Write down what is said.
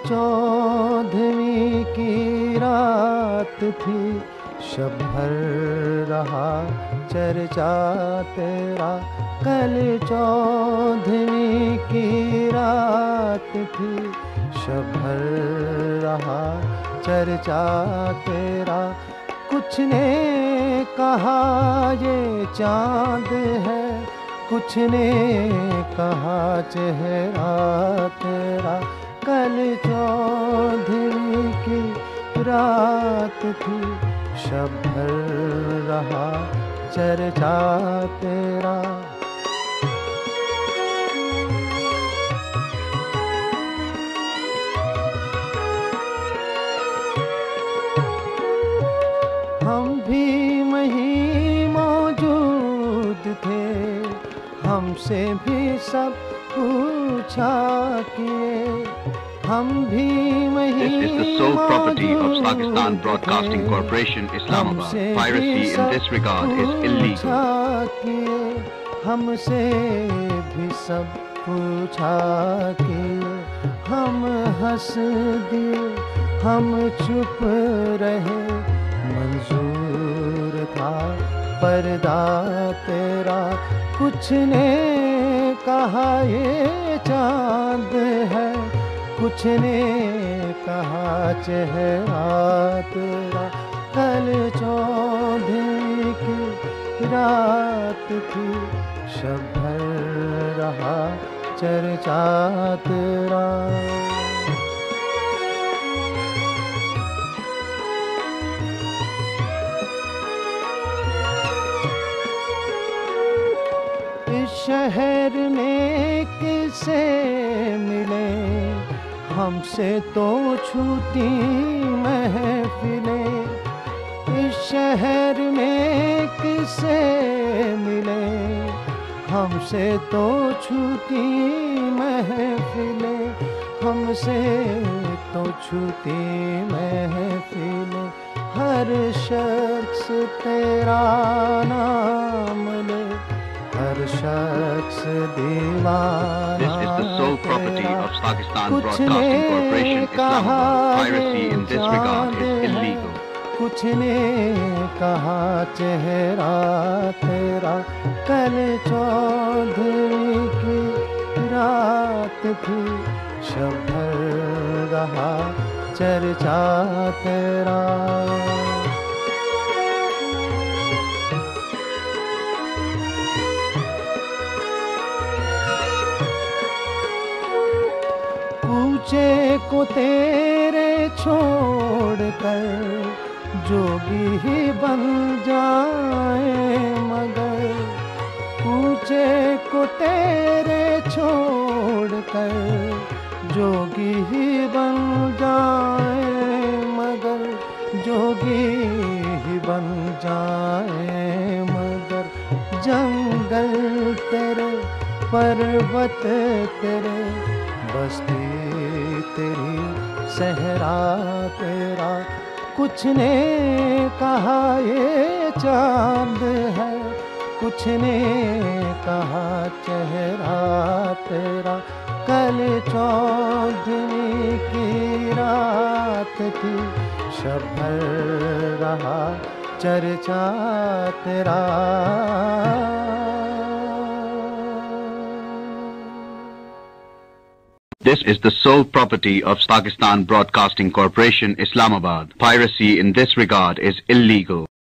14वीं की रात थी, शब भर रहा चर्चा तेरा। कल 14वीं की रात थी, शब भर रहा चर्चा तेरा। कुछ ने कहा ये चांद है, कुछ ने कहा चेहरा तेरा। कल 14वीं की रात थी, शब भर रहा चर्चा तेरा। हम भी वहीं मौजूद थे, हमसे भी सब पूछा किए। हम भी वहीं This is the sole property of Pakistan Broadcasting Corporation, Islamabad. Piracy in this regard is illegal. हमसे भी सब पूछा किए। हम हंस दिए, हम चुप रहे, मंजूर था पर्दा तेरा। कुछ ने कहा ये चांद है, कुछ ने कहा चेहरा तेरा। कल 14वीं की रात थी, शब भर रहा चर्चा तेरा। शहर में किसे मिले, हमसे तो छूटी महफिलें। इस शहर में किसे मिले, हमसे तो छूटी महफिलें। हमसे तो छूटी महफिलें। हर शख्स तेरा नाम ले, हर शख्स दीवाना। This is the sole property of Pakistan Broadcasting Corporation, Islamabad. Piracy in this regard is illegal. कुछ ने कहा चेहरा तेरा। कल 14वीं की रात थी, शब भर रहा चर्चा तेरा। कूचे को तेरे छोड़कर जोगी ही बन जाए मगर। कूचे को तेरे छोड़कर जोगी ही बन जाए मगर। जोगी ही बन जाए मगर। जंगल तेरे, पर्वत तेरे, बस्ती तेरी, सहरा तेरा। कुछ ने कहा ये चांद है, कुछ ने कहा चेहरा तेरा। कल 14वीं की रात थी, शब भर रहा चर्चा तेरा। This is the sole property of Pakistan Broadcasting Corporation, Islamabad. Piracy in this regard is illegal.